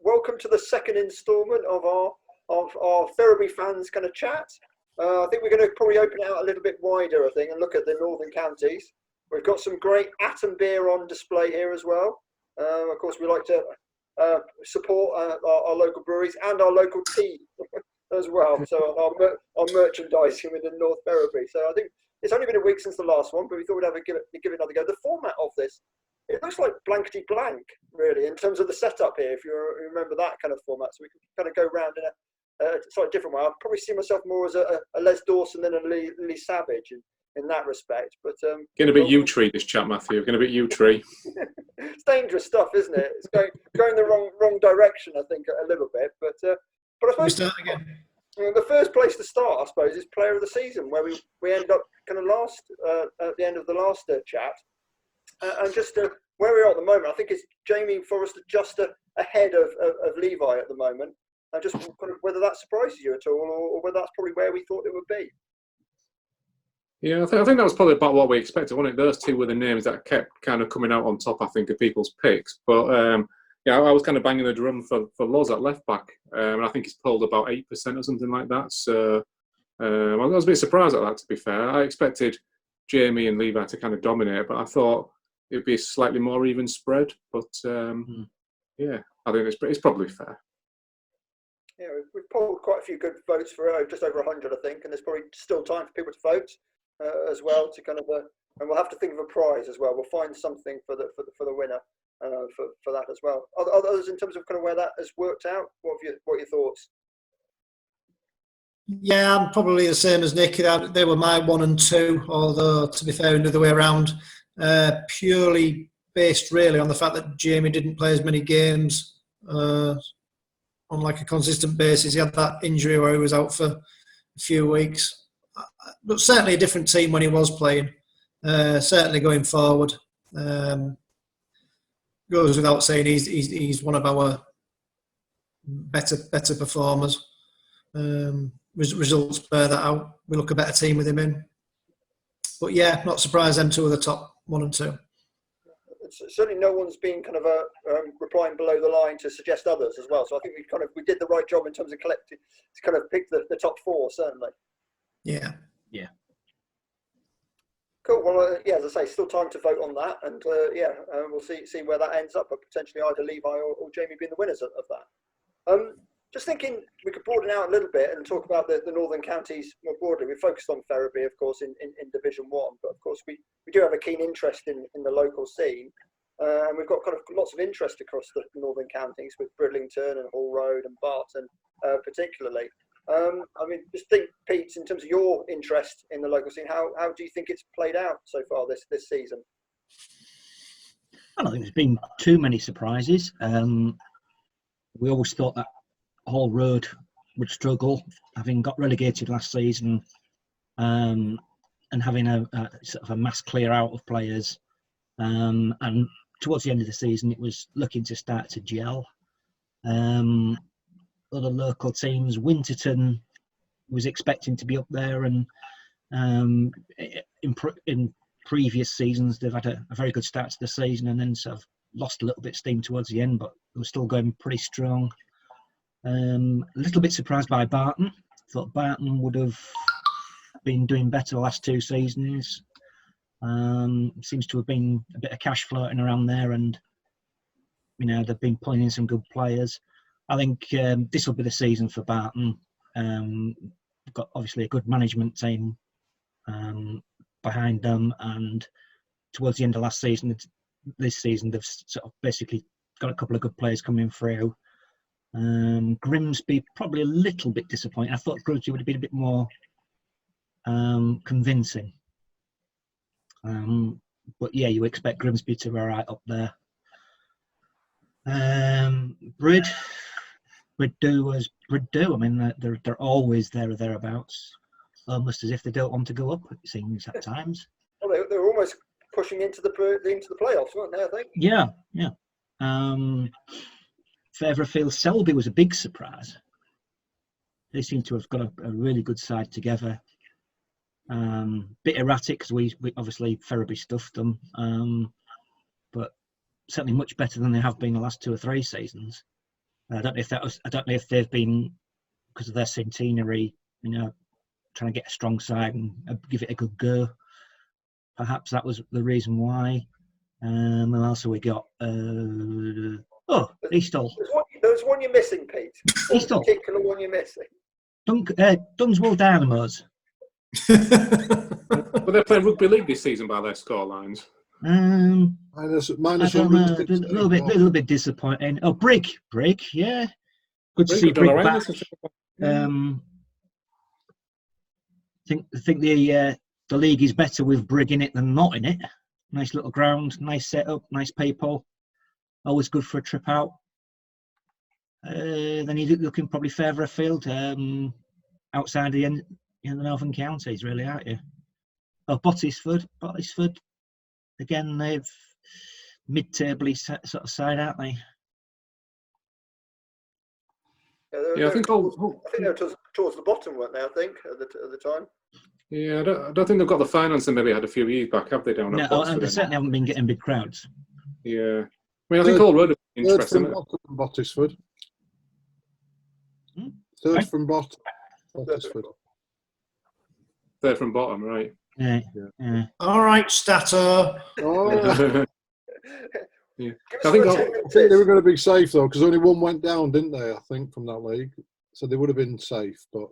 welcome to the second instalment of our Ferriby fans kind of chat. I think we're going to probably open it out a little bit wider, I think, and look at the northern counties. We've got some great Atom beer on display here as well. Of course, we like to support our local breweries and our local tea as well. So our merchandising within North Ferriby. So I think it's only been a week since the last one, but we thought we'd give it another go. The format of this, it looks like blankety blank, really, in terms of the setup here, if you remember that kind of format. So we can kind of go round in a slightly different way. I'd probably see myself more as a Les Dawson than a Lee Savage in that respect. But getting a bit U-tree, this chat, Matthew. Getting a bit U-tree. It's dangerous stuff, isn't it? It's going the wrong direction, I think, a little bit. But I suppose start again. The first place to start, I suppose, is Player of the Season, where we end up kind of last at the end of the last chat. And just where we are at the moment, I think it's Jamie Forrester just ahead of Levi at the moment. And just kind of whether that surprises you at all, or whether that's probably where we thought it would be. Yeah, I think that was probably about what we expected, wasn't it? Those two were the names that kept kind of coming out on top, I think, of people's picks. But yeah, I was kind of banging the drum for Loz at left back, and I think he's pulled about 8% or something like that. So I was a bit surprised at that, to be fair. I expected Jamie and Levi to kind of dominate, but I thought it would be a slightly more even spread. But yeah, I think it's probably fair. Yeah, we've pulled quite a few good votes for just over 100, I think, and there's probably still time for people to vote as well to kind of, and we'll have to think of a prize as well. We'll find something for the winner for that as well. Others in terms of kind of where that has worked out, what are your thoughts? Yeah, I'm probably the same as Nick. They were my 1 and 2, although to be fair, another way around, purely based really on the fact that Jamie didn't play as many games on like a consistent basis. He had that injury where he was out for a few weeks. But certainly a different team when he was playing. Certainly going forward. Goes without saying he's one of our better performers. Results bear that out. We look a better team with him in. But yeah, not surprised them two are the top 1 and 2. Certainly no one's been kind of replying below the line to suggest others as well. So I think we did the right job in terms of collecting to kind of pick the top 4, certainly. Yeah. Cool. Well, yeah, as I say, still time to vote on that, and we'll see where that ends up. But potentially either Levi or Jamie being the winners of that. Just thinking we could broaden out a little bit and talk about the northern counties more broadly. We focused on Ferriby, of course, in Division 1, but of course we do have a keen interest in the local scene, and we've got kind of lots of interest across the northern counties with Bridlington and Hall Road and Barton, particularly. I mean, just think, Pete, in terms of your interest in the local scene, how do you think it's played out so far this season? I don't think there's been too many surprises. We always thought that Hall Road would struggle, having got relegated last season, and having a sort of a mass clear out of players. And towards the end of the season, it was looking to start to gel. Other local teams, Winterton was expecting to be up there, and in previous seasons they've had a very good start to the season and then sort of lost a little bit of steam towards the end, but they were still going pretty strong. A little bit surprised by Barton. Thought Barton would have been doing better the last 2 seasons. Seems to have been a bit of cash floating around there, and they've been pulling in some good players. I think this will be the season for Barton. They've got obviously a good management team behind them, and towards the end of last season, this season they've sort of basically got a couple of good players coming through. Grimsby probably a little bit disappointing. I thought Grimsby would have been a bit more convincing. But yeah, you expect Grimsby to be right up there. Bridlington as Bridlington. I mean, they're always there or thereabouts, almost as if they don't want to go up. It seems at times. Well, they're almost pushing into the playoffs, weren't they? I think. Yeah. Fairfield Selby was a big surprise. They seem to have got a really good side together. Bit erratic because we obviously Ferriby stuffed them, but certainly much better than they have been the last 2 or 3 seasons. I don't know if they've been, because of their centenary, trying to get a strong side and give it a good go. Perhaps that was the reason why. And also we got Eastall. There's one you're missing, Pete. One Eastall. particular one you're missing. Dunswell Dynamos. But they're playing rugby league this season by their score lines. Minus I don't know, a little bit disappointing. Oh, Brig, yeah. Good to see Brig back. I think the league is better with Brig in it than not in it. Nice little ground, nice setup, nice people. Always good for a trip out. Then you're looking probably further afield, outside the northern counties, really, aren't you? Oh, Bottisford. Again, they've mid-table sort of side, aren't they? Yeah, I think they were towards the bottom, weren't they? I think at the time. Yeah, I don't think they've got the finance they maybe had a few years back, have they? Down at No, and they certainly haven't been getting big crowds. Yeah, I mean, I think all road have been interesting. Third from Bottisford. Third Right. from Bottisford. Third from bottom, right? Yeah. All right, Stato. Oh, Yeah. I I think they were going to be safe though, because only one went down, didn't they? I think from that league, so they would have been safe. But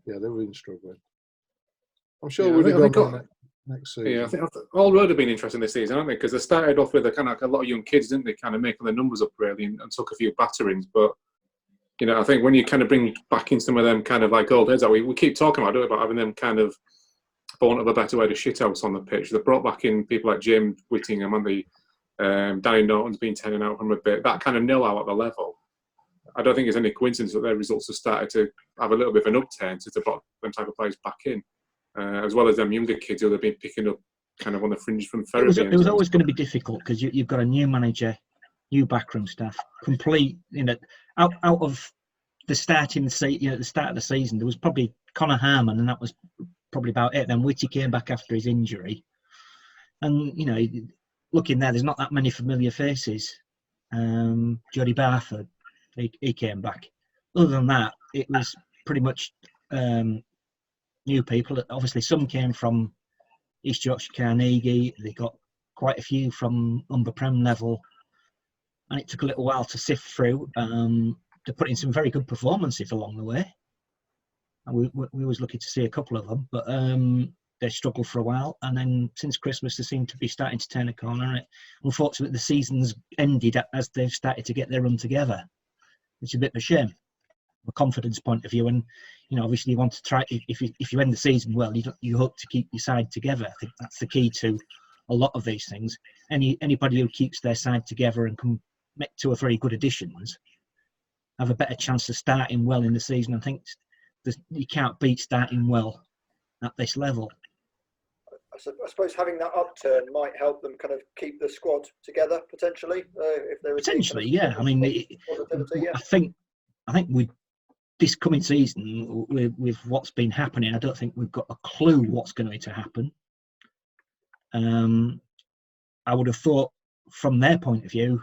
yeah, they would have been struggling. I'm sure we'd have gone down next season. Yeah, I think all road have been interesting this season, haven't they? Because they started off with a kind of like a lot of young kids, didn't they? Kind of making their numbers up really, and took a few batterings. But I think when you kind of bring back in some of them kind of like old heads that we keep talking about, don't we, about having them kind of, for want of a better way, to shithouse on the pitch. They brought back in people like James Whittingham, and the Danny Norton's been turning out from a bit. That kind of know-how at the level. I don't think it's any coincidence that their results have started to have a little bit of an upturn since they brought them type of players back in, as well as them younger kids who they've been picking up kind of on the fringe from Ferriby. It was always going to be difficult because you've got a new manager, new backroom staff, complete. Out of the start of the season, there was probably Connor Harman, and that was probably about it. Then Whitty came back after his injury, and looking there's not that many familiar faces. Jody Barford, he came back. Other than that, it was pretty much new people. Obviously, some came from East Yorkshire Carnegie. They got quite a few from Umber Prem level, and it took a little while to sift through. They put in some very good performances along the way, and we was lucky to see a couple of them. But they struggled for a while, and then since Christmas they seem to be starting to turn a corner. And unfortunately, the season's ended as they've started to get their run together, which is a bit of a shame from a confidence point of view. And obviously, you want to try, if you end the season well, you hope to keep your side together. I think that's the key to a lot of these things. Anybody who keeps their side together and can make 2 or 3 good additions have a better chance of starting well in the season. I think you can't beat starting well at this level. I suppose having that upturn might help them kind of keep the squad together potentially. If there is potentially, yeah. I mean, yeah. I think with this coming season, with what's been happening, I don't think we've got a clue what's going to happen. I would have thought, from their point of view,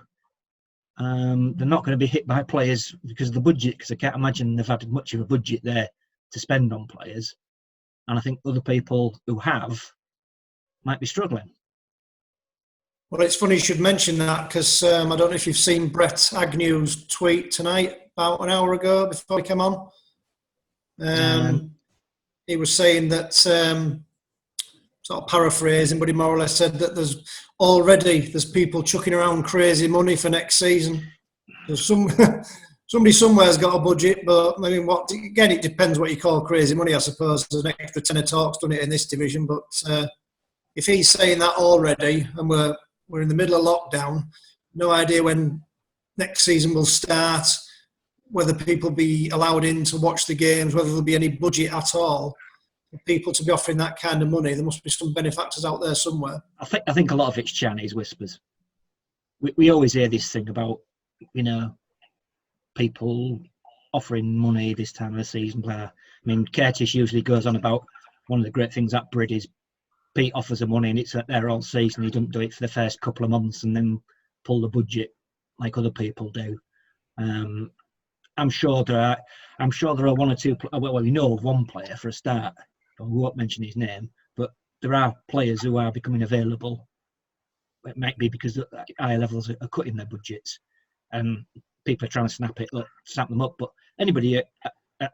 they're not going to be hit by players because of the budget, because I can't imagine they've had much of a budget there to spend on players. And I think other people who have might be struggling. Well, it's funny you should mention that, because I don't know if you've seen Brett Agnew's tweet tonight, about an hour ago before he came on. He was saying that, sort of paraphrasing, but he more or less said that there's people chucking around crazy money for next season. There's somebody somewhere's got a budget, but I mean, again, it depends what you call crazy money, I suppose. There's an extra tenner talks done it in this division, but if he's saying that already, and we're in the middle of lockdown, no idea when next season will start, whether people be allowed in to watch the games, whether there'll be any budget at all. For people to be offering that kind of money, there must be some benefactors out there somewhere. I think a lot of it's Chinese whispers. We always hear this thing about, people offering money this time of the season. I mean, Curtis usually goes on about one of the great things at Brid is Pete offers the money and it's there all season. He doesn't do it for the first couple of months and then pull the budget like other people do. I'm sure there are one or two. Well, we know of one player for a start. I won't mention his name, but there are players who are becoming available. It might be because the higher levels are cutting their budgets, and people are trying to snap them up. But anybody at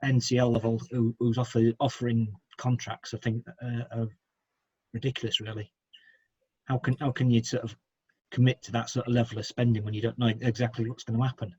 NCL level who's offering contracts, I think, are ridiculous. Really, how can you sort of commit to that sort of level of spending when you don't know exactly what's going to happen?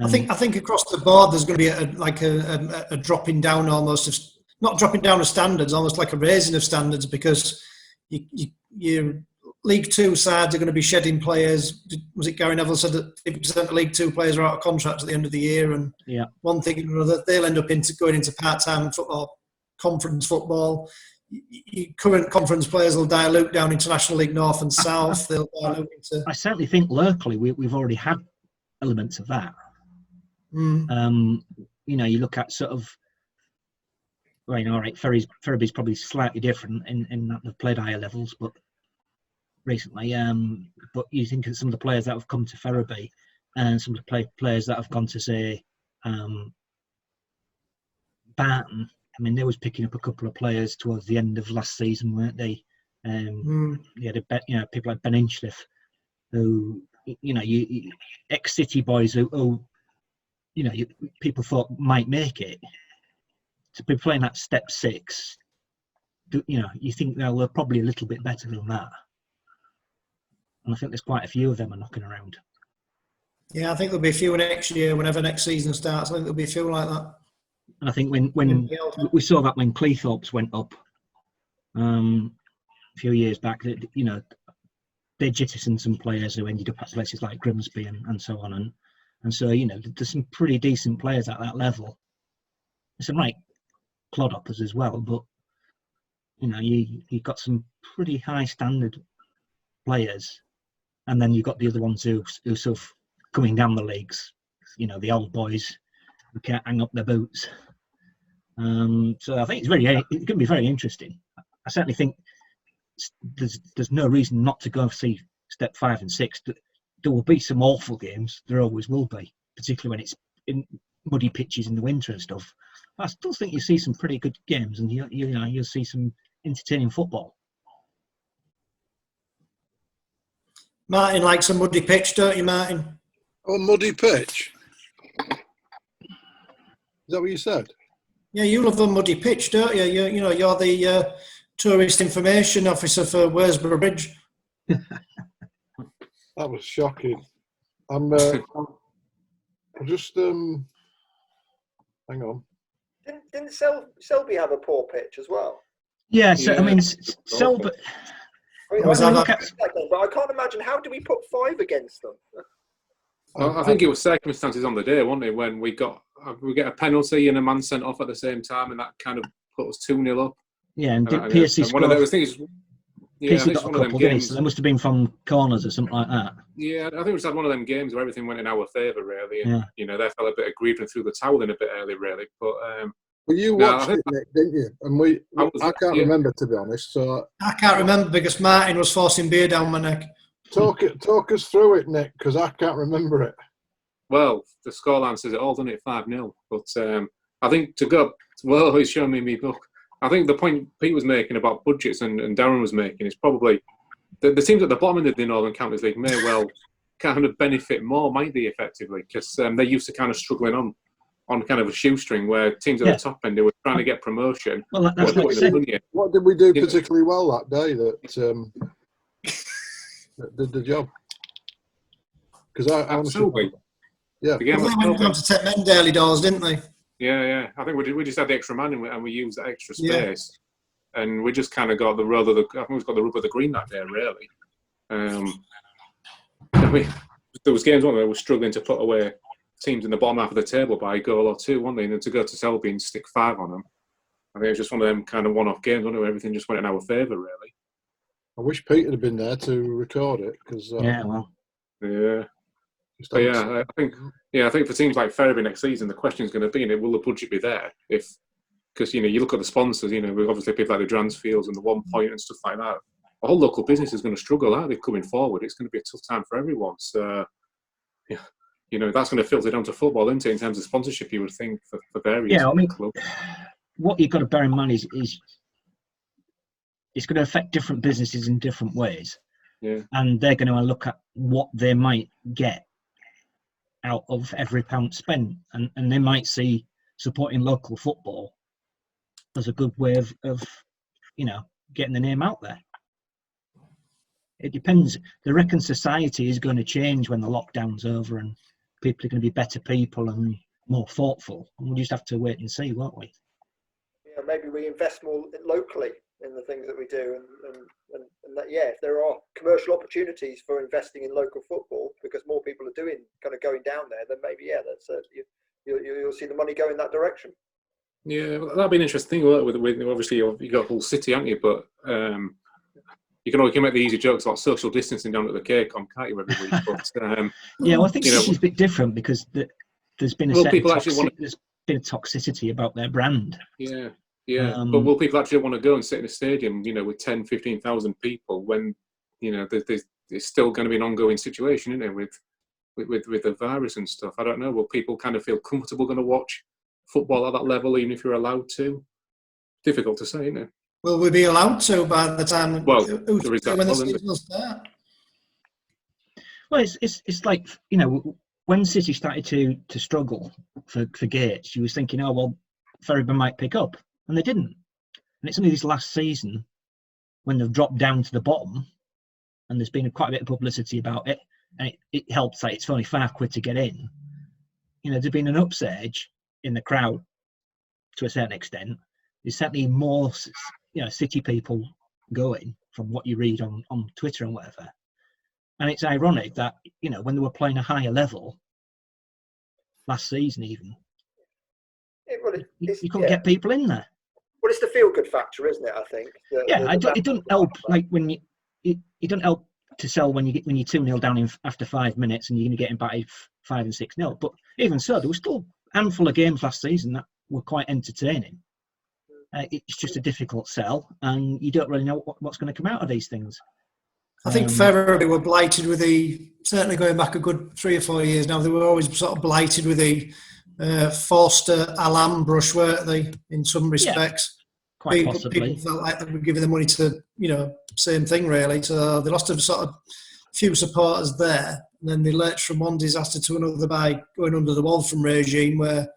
I think across the board there's going to be a dropping down, almost of, not dropping down of standards, almost like a raising of standards, because your League Two sides are going to be shedding players. Was it Gary Neville said that 50% of League Two players are out of contract at the end of the year, and one thing or another, they'll end up going into part-time football, conference football. Your current conference players will dilute down International League North and South. They'll dilute into. I certainly think locally we've already had elements of that. You look at sort of. Well, all right, Ferriby's probably slightly different in that they've played higher levels, but recently. But you think of some of the players that have come to Ferriby and some of the players that have gone to, say, Barton. I mean, they was picking up a couple of players towards the end of last season, weren't they? People like Ben Inchliff, who, ex-City boys who people thought might make it. To be playing that step 6, you think they're probably a little bit better than that. And I think there's quite a few of them are knocking around. Yeah, I think there'll be a few next year, whenever next season starts. I think there'll be a few like that. And I think when we saw that when Cleethorpes went up a few years back, they jettisoned some players who ended up at places like Grimsby and so on. And so, there's some pretty decent players at that level. There's some right clodhoppers as well, but, you've got some pretty high standard players. And then you've got the other ones who sort of coming down the leagues, the old boys who can't hang up their boots. So I think it's going to be very interesting. I certainly think there's no reason not to go see step 5 and 6. There will be some awful games. There always will be, particularly when it's in muddy pitches in the winter and stuff. I still think you see some pretty good games, and you'll see some entertaining football. Martin likes a muddy pitch, don't you, Martin? Oh, muddy pitch. Is that what you said? Yeah, you love a muddy pitch, don't you? You're the tourist information officer for Worsbrough Bridge. That was shocking. I'm just hang on. Didn't Selby have a poor pitch as well? Yeah, so I mean, Selby. But I can't imagine, how do we put 5 against them? I think it was circumstances on the day, wasn't it, when we get a penalty and a man sent off at the same time, and that kind of put us 2-0 up. Yeah, and Piercy scored. One of those things. Piercy got a couple of games. So they must have been from corners or something like that. Yeah, I think we just had one of them games where everything went in our favour, really. And, they felt a bit aggrieved and threw the towel in a bit early, really. But well, you watched it, Nick, didn't you? And I can't remember, to be honest. So I can't remember because Martin was forcing beer down my neck. Talk us through it, Nick, because I can't remember it. Well, the scoreline says it all, doesn't it? 5-0. But I think he's showing me my book. I think the point Pete was making about budgets and Darren was making is probably the teams at the bottom of the Northern Counties League may well kind of benefit more, might they, effectively, because they're used to kind of struggling on kind of a shoestring, where teams at the top end, they were trying to get promotion. Well, that's what did we do particularly well that day that did the job? Because I honestly, they went down to take men daily doors, didn't they? Yeah. I think we just had the extra man and we used that extra space, and we just kind of got the rub of the green that day, really. I mean, there was games where we were struggling to put away teams in the bottom half of the table by a goal or two, weren't they? And then to go to Selby and stick 5 on them, I think it was just one of them kind of one-off games, wasn't it, where everything just went in our favour, really. I wish Peter had been there to record it, because I think for teams like Ferriby next season, the question is going to be, will the budget be there? Because you look at the sponsors, we've obviously people like the Dransfields and the 1 Point and stuff like that. The whole local business is going to struggle, aren't they, coming forward? It's going to be a tough time for everyone. So, that's going to filter down to football, isn't it, in terms of sponsorship, you would think, for various clubs. What you've got to bear in mind is it's going to affect different businesses in different ways. Yeah. And they're going to look at what they might get out of every pound spent. And they might see supporting local football as a good way of getting the name out there. It depends. They reckon society is going to change when the lockdown's over and people are going to be better people and more thoughtful. And we'll just have to wait and see, won't we? Yeah, maybe we invest more locally in the things that we do, and that, if there are commercial opportunities for investing in local football because more people are going down there, then maybe that's you'll see the money go in that direction. Yeah, well, that'd be an interesting thing. With obviously you've got a whole city, haven't you? But you can make the easy jokes about social distancing down at the K-Con, can't you, every week? But I think this is a bit different because there's been there's been a toxicity about their brand. Yeah. Yeah, but will people actually want to go and sit in a stadium, with 10, 15,000 people when, there's still going to be an ongoing situation, isn't there, with the virus and stuff? I don't know. Will people kind of feel comfortable going to watch football at that level, even if you're allowed to? Difficult to say, isn't it? Will we be allowed to by the time there is that when the season will start? Well, it's like, when City started to struggle for gates, you was thinking, oh, well, Ferriby might pick up. And they didn't. And it's only this last season when they've dropped down to the bottom and there's been quite a bit of publicity about it. And it helps that it's only £5 to get in. There's been an upsurge in the crowd to a certain extent. There's certainly more, City people going from what you read on Twitter and whatever. And it's ironic that, when they were playing a higher level last season even, you couldn't get people in there. Well, it's the feel-good factor, isn't it? I think. It doesn't help. Like when it doesn't help to sell when you're 2-0 down after 5 minutes and you're going to get in by 5 and 6-0. But even so, there was still a handful of games last season that were quite entertaining. It's just a difficult sell, and you don't really know what's going to come out of these things. I think Ferriby were blighted with certainly going back a good 3 or 4 years now, they were always sort of blighted with the Forrester Hallam brush, weren't they, in some respects? Quite possibly. People felt like they were giving the money to, same thing really. So they lost a sort of few supporters there. And then they lurched from one disaster to another by going under the Waltham regime, where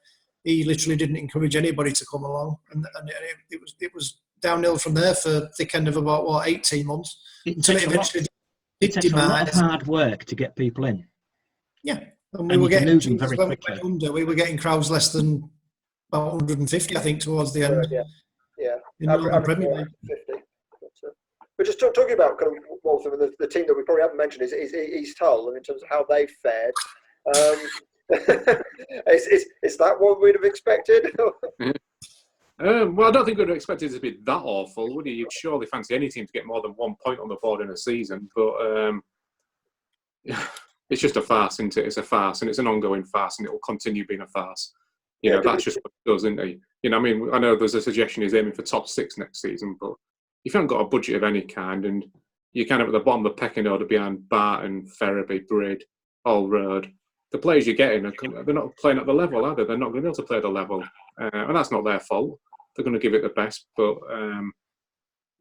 he literally didn't encourage anybody to come along. And it was downhill from there for thick end of about, 18 months. It takes a lot of hard work to get people in. Yeah. And we were getting very quickly. We were getting crowds less than about 150, I think, towards the end. Premier League. 50. We're just talking about kind of Waltham, and the team that we probably haven't mentioned is East Hull, and in terms of how they've fared. Is that what we'd have expected? Well, I don't think we'd have expected it to be that awful, would you? You'd surely fancy any team to get more than 1 point on the board in a season, but it's just a farce, isn't it? It's a farce, and it's an ongoing farce, and it will continue being a farce. That's just what it does, isn't it? I know there's a suggestion he's aiming for top 6 next season, but if you haven't got a budget of any kind, and you're kind of at the bottom of the pecking order behind Barton, Ferriby, Brid, All Road, the players you're getting, they're not playing at the level, are they? They're not going to be able to play at the level, and that's not their fault. They're going to give it the best, but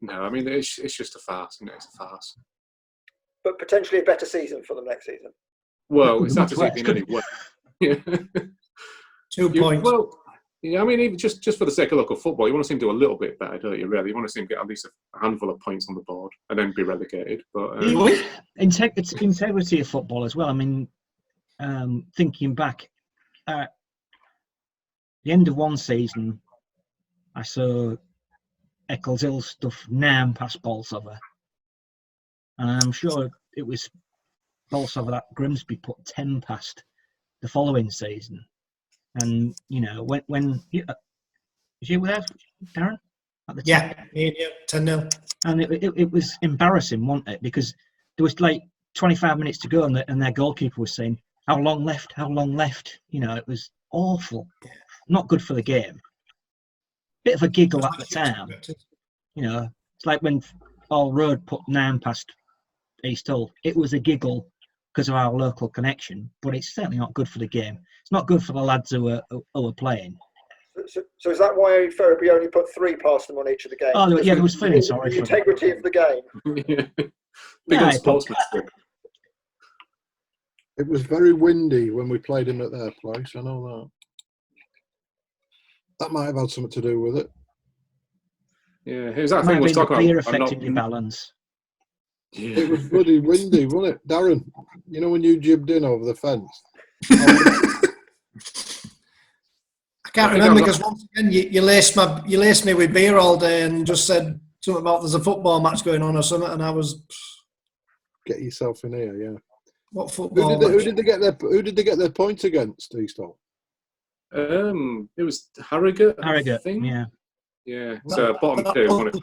no, it's just a farce, isn't it? It's a farce. But potentially a better season for them next season. Well, it's not to say in any way. 2 points. Well, yeah, even just for the sake of local football, you want to see them do a little bit better, don't you, really? You want to see them get at least a handful of points on the board and then be relegated. But it's integrity of football as well. Thinking back, at the end of one season, I saw Eccleshill stuff 9 past Bolsover. And I'm sure it was Bolsover that Grimsby put 10 past the following season. And, when you were there, Taron? At the time? Yeah, 10-0. And it was embarrassing, wasn't it? Because there was 25 minutes to go and their goalkeeper was saying, how long left? How long left? It was awful. Not good for the game. Bit of a giggle at the time. It's like when All Road put 9 past East Hull. It was a giggle because of our local connection, but it's certainly not good for the game. It's not good for the lads who are playing. So is that why Ferriby only put 3 past them on each of the games? Oh, yeah, there was feeling sorry the for them. integrity of the game. Big Yeah, on sportsmanship. It was very windy when we played him at their place. I know that. That might have had something to do with it. Yeah, here's that Might thing we be was the talking beer about. affecting your balance. Yeah. It was bloody windy, wasn't it, Darren? You know when you jibbed in over the fence. I can't remember because once again you laced me with beer all day and just said something about there's a football match going on or something, and I was Get yourself in here, yeah. what football? Who did they get their points against, Eastall? It was Harrogate. I think. Yeah. So bottom 2. Wasn't it?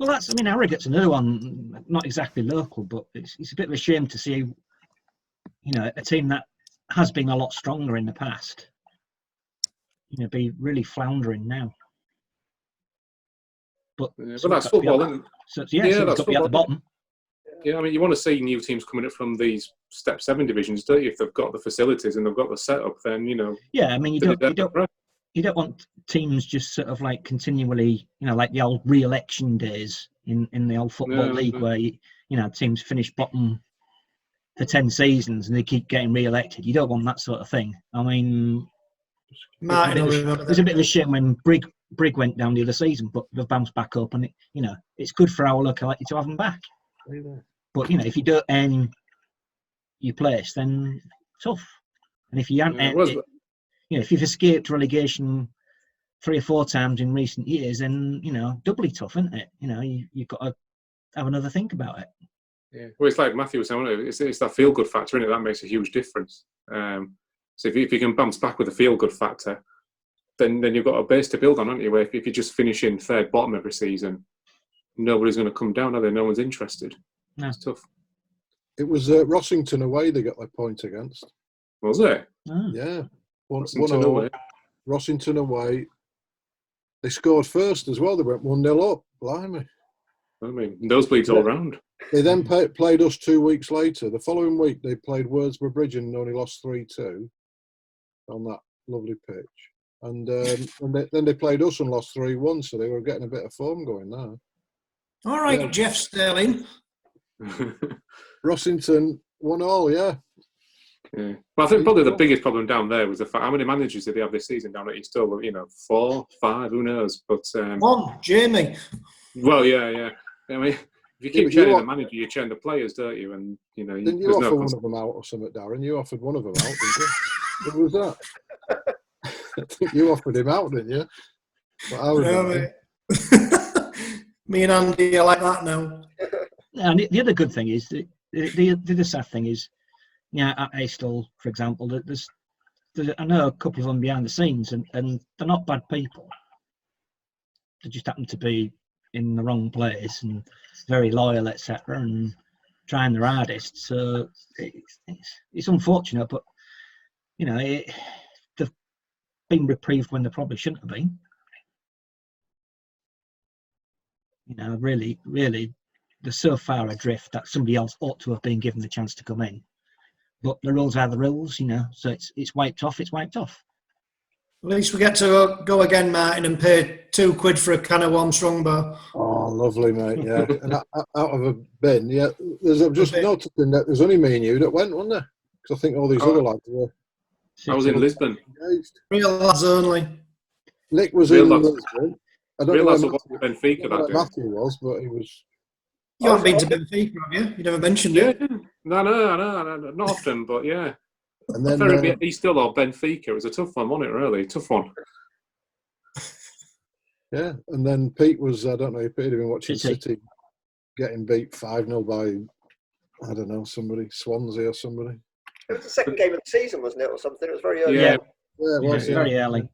Well, Harrogate's another one, not exactly local, but it's a bit of a shame to see, a team that has been a lot stronger in the past, be really floundering now. But that's football, isn't it? So it's got to be at the bottom. Yeah, you want to see new teams coming up from these Step 7 divisions, don't you? If they've got the facilities and they've got the setup, then Yeah, you don't want teams just sort of like continually, like the old re-election days in the old football league where teams finish bottom for 10 seasons and they keep getting re-elected. You don't want that sort of thing. Martin, there's a bit of a shame when Brig went down the other season, but they've bounced back up, and it's good for our locality to have them back. But if you don't earn your place, then tough. And if you haven't earned it, if you've escaped relegation 3 or 4 times in recent years, then doubly tough, isn't it? You've got to have another think about it. Yeah, well, it's like Matthew was saying, it's that feel-good factor, isn't it? That makes a huge difference. So if you can bounce back with a feel-good factor, then you've got a base to build on, haven't you? Where if you just finish in third bottom every season, nobody's going to come down, are they? No one's interested. No. It's tough. It was Rossington away they got their point against. Was it? Oh. Yeah. Rossington away. Rossington away. They scored first as well. They went 1-0 up. Blimey. Nosebleeds all round. They then played us 2 weeks later. The following week, they played Worsbrough Bridge and only lost 3-2 on that lovely pitch. And then they played us and lost 3-1, so they were getting a bit of form going now. All right, Jeff Sterling. Rossington 1-1, yeah. Yeah. Well, I think probably the biggest problem down there was the fact how many managers did they have this season down at Eastall? 4, 5, who knows? But one, Jamie. Well, yeah. If you keep churning the manager, you churn the players, don't you? And didn't you offer one of them out or something, Darren? You offered one of them out, didn't you? Who was that? I think you offered him out, didn't you? Me and Andy are like that now. And the other good thing is the other sad thing is, at Eastall, for example, there's I know a couple of them behind the scenes, and they're not bad people. They just happen to be in the wrong place and very loyal, etc., and trying their hardest. So it's unfortunate, but they've been reprieved when they probably shouldn't have been. Really, they're so far adrift that somebody else ought to have been given the chance to come in. But the rules are the rules, so it's wiped off. It's wiped off. At least we get to go again, Martin, and pay £2 for a can of warm Strongbow. Oh, lovely, mate. Yeah, and out of a bin. Yeah, I'm just noticing that there's only me and you that went, wasn't there? Because I think all these other lads were. I was in Lisbon. Real lads only. Nick was in Lisbon. I don't know what Benfica that day. Matthew was, but he was. You haven't been to Benfica, have you? You never mentioned it. No, not often, but yeah. And then Eastall or Benfica, it was a tough one, wasn't it? Really tough one. Yeah, and then Pete was. I don't know if Pete had been watching City getting beat 5-0 by I don't know somebody, Swansea or somebody. It was the second game of the season, wasn't it, or something? It was very early. Yeah, it was very early.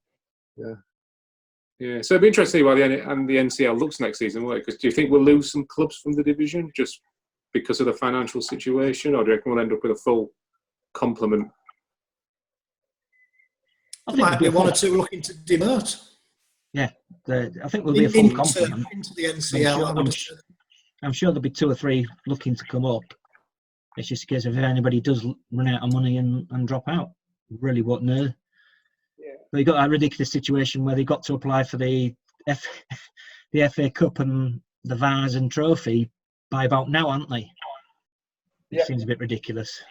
Yeah, so it'd be interesting to see why the NCL looks next season, won't it? Because do you think we'll lose some clubs from the division just because of the financial situation, or do you reckon we'll end up with a full complement? I think might be one or two looking to demote. Yeah, I think we'll be a full complement into the NCL. I'm sure there'll be 2 or 3 looking to come up. It's just a case of if anybody does run out of money and drop out, really won't know. Yeah. But you got that ridiculous situation where they got to apply for the FA Cup and the Vase and Trophy by about now, aren't they? It Yeah. seems a bit ridiculous.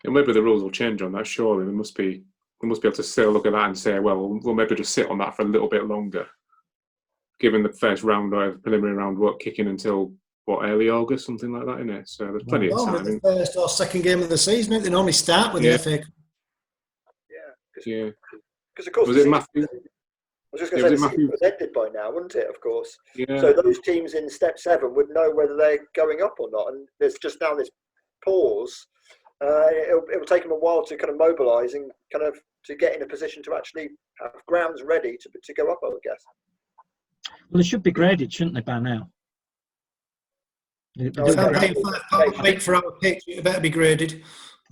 And maybe the rules will change on that. Surely they must be able to still look at that and say, well, we'll maybe just sit on that for a little bit longer, given the first round or preliminary round won't kick in until early August, something like that, isn't it? So there's plenty of time. The first or second game of the season, they normally start with the FA Cup. Yeah. Because of course, was it Matthew? I was just going to say the season was ended by now, wouldn't it? Of course. Yeah. So those teams in step 7 would know whether they're going up or not, and there's just now this pause. It'll take them a while to kind of mobilise and kind of to get in a position to actually have grounds ready to go up, I would guess. Well, they should be graded, shouldn't they, by now? £5 for our pitch, it better be graded.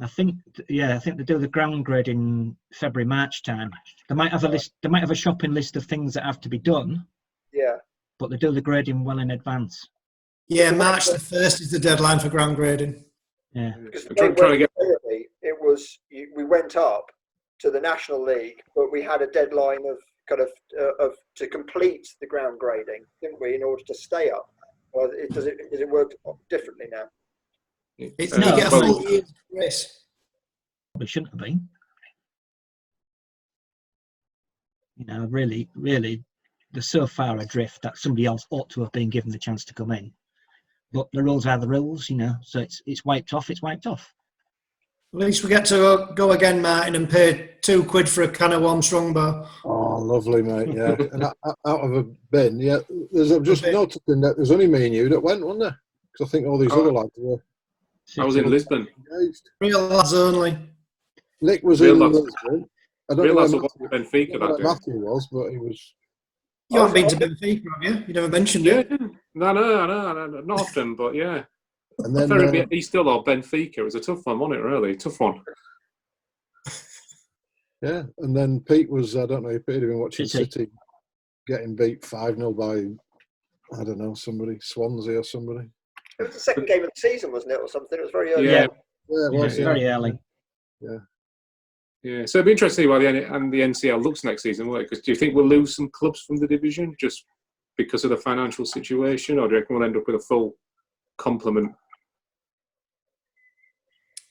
I think they do the ground grading February, March time. They might have a list. They might have a shopping list of things that have to be done. Yeah. But they do the grading well in advance. Yeah, March the 1st is the deadline for ground grading. Yeah. Because we went up to the National League, but we had a deadline of to complete the ground grading, didn't we, in order to stay up? Or does it work differently now? It's you get a full year's grace. Probably shouldn't have been. You know, really, they're so far adrift that somebody else ought to have been given the chance to come in. But the rules are the rules, you know. So it's wiped off. It's wiped off. At least we get to go again, Martin, and pay £2 for a can of warm Strongbow. Oh, lovely, mate. Yeah, and out of a bin. Yeah, I'm just noticing that there's only me and you that went, wasn't there? Because I think all these other lads were. I was in Lisbon. Real lads only. Nick was Real in lads. Lisbon. I don't Real know lads where were Benfica that day. Matthew was, but he was. You haven't been to Benfica, have you? You never mentioned it. No, not often, but yeah. And then he's still or Benfica. It was a tough one, wasn't it? Really tough one. Yeah, and then Pete was. I don't know if Pete had been watching City getting beat 5-0 by I don't know somebody, Swansea or somebody. It was the second game of the season, wasn't it, or something? It was very early. Yeah, it was very early. Yeah. So it'd be interesting to see why the NCL looks next season, won't it? Because do you think we'll lose some clubs from the division just because of the financial situation, or do you reckon we'll end up with a full complement?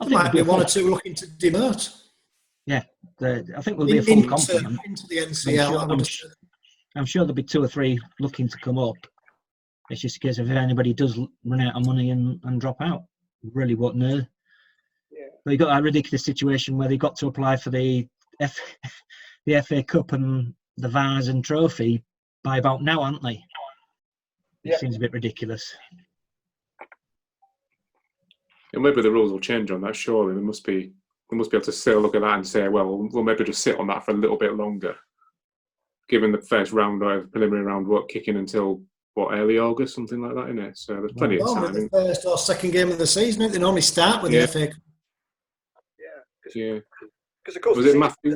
There might be one or two looking to demote. Yeah, I think we'll be a full complement into the NCL. I'm sure there'll be 2 or 3 looking to come up. It's just a case of if anybody does run out of money and drop out, really won't know. Yeah. But you got that ridiculous situation where they got to apply for the FA Cup and the Vase and Trophy by about now, aren't they? It seems a bit ridiculous. And maybe the rules will change on that. Surely they must be able to still look at that and say, well, we'll maybe just sit on that for a little bit longer, given the first round or preliminary round won't kick in until early August, something like that, isn't it? So there's plenty of time. The first or second game of the season, they normally start with the FA Cup. Yeah. Because of course, was it Matthew? I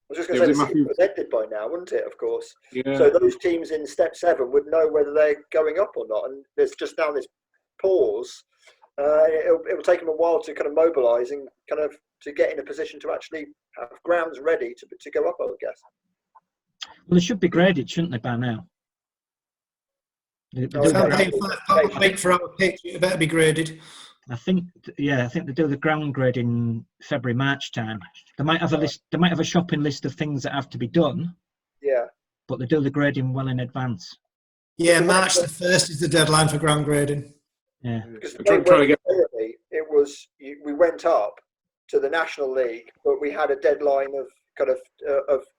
was just going to say the season was ended by now, wouldn't it? Of course. Yeah. So those teams in step 7 would know whether they're going up or not, and there's just now this pause. It'll take them a while to kind of mobilise and kind of to get in a position to actually have grounds ready to go up, I would guess. Well, they should be graded, shouldn't they, by now? £5 for our pitch, it better be graded. I think they do the ground grading February, March time. They might have a list. They might have a shopping list of things that have to be done. Yeah. But they do the grading well in advance. Yeah, March the 1st is the deadline for ground grading. Yeah. Because we went up to the National League, but we had a deadline of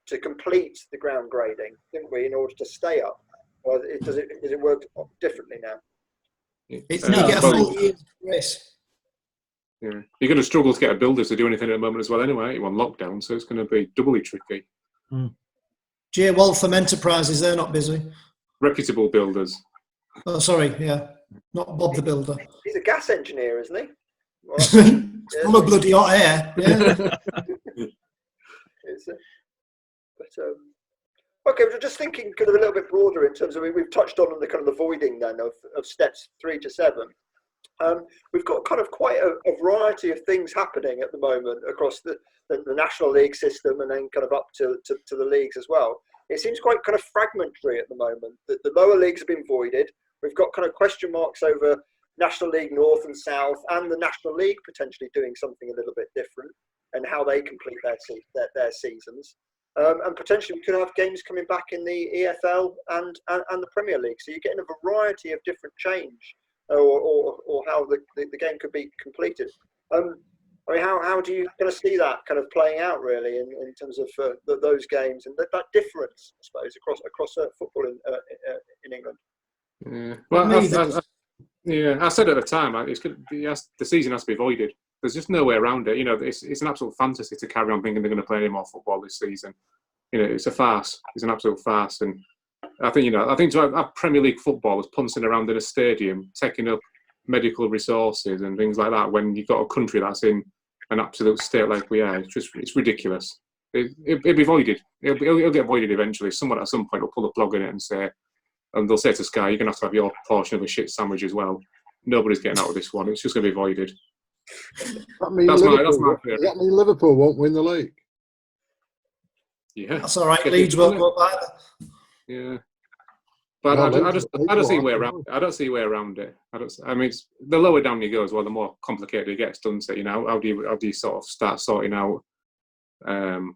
to complete the ground grading, didn't we, in order to stay up? Or does it work differently now? It's you get a full year's grace. Yeah, you're going to struggle to get a builder to do anything at the moment as well. Anyway, you're on lockdown, so it's going to be doubly tricky. J. Waltham Enterprises, they're not busy. Reputable builders. Oh, sorry, yeah, not Bob the Builder. He's a gas engineer, isn't he? Full of bloody hot air. Yeah. Okay, we're just thinking kind of a little bit broader in terms of we've touched on the kind of the voiding then of steps 3 to 7. We've got kind of quite a variety of things happening at the moment across the National League system and then kind of up to the leagues as well. It seems quite kind of fragmentary at the moment. The lower leagues have been voided. We've got kind of question marks over National League North and South, and the National League potentially doing something a little bit different and how they complete their seasons. And potentially we could have games coming back in the EFL and the Premier League. So you're getting a variety of different change or how the game could be completed. I mean, how do you kind of see that kind of playing out really in terms of those games and that difference, I suppose, across football in England? Yeah. Well, I said at the time, the season has to be voided. There's just no way around it. You know, it's an absolute fantasy to carry on thinking they're going to play any more football this season. You know, it's a farce. It's an absolute farce. And I think to have Premier League footballers punting around in a stadium, taking up medical resources and things like that, when you've got a country that's in an absolute state like we are, it's ridiculous. It'll be voided. It'll get voided eventually. Someone at some point will pull a plug in it and they'll say to Sky, you're going to have your portion of a shit sandwich as well. Nobody's getting out of this one. It's just going to be voided. That means Liverpool won't win the league. Yeah, that's all right. Leeds won't go up either. Yeah, but I don't see a way around it. I don't see a way around it. I mean, the lower down you go as well, the more complicated it gets, doesn't it? You know, how do you sort of start sorting out the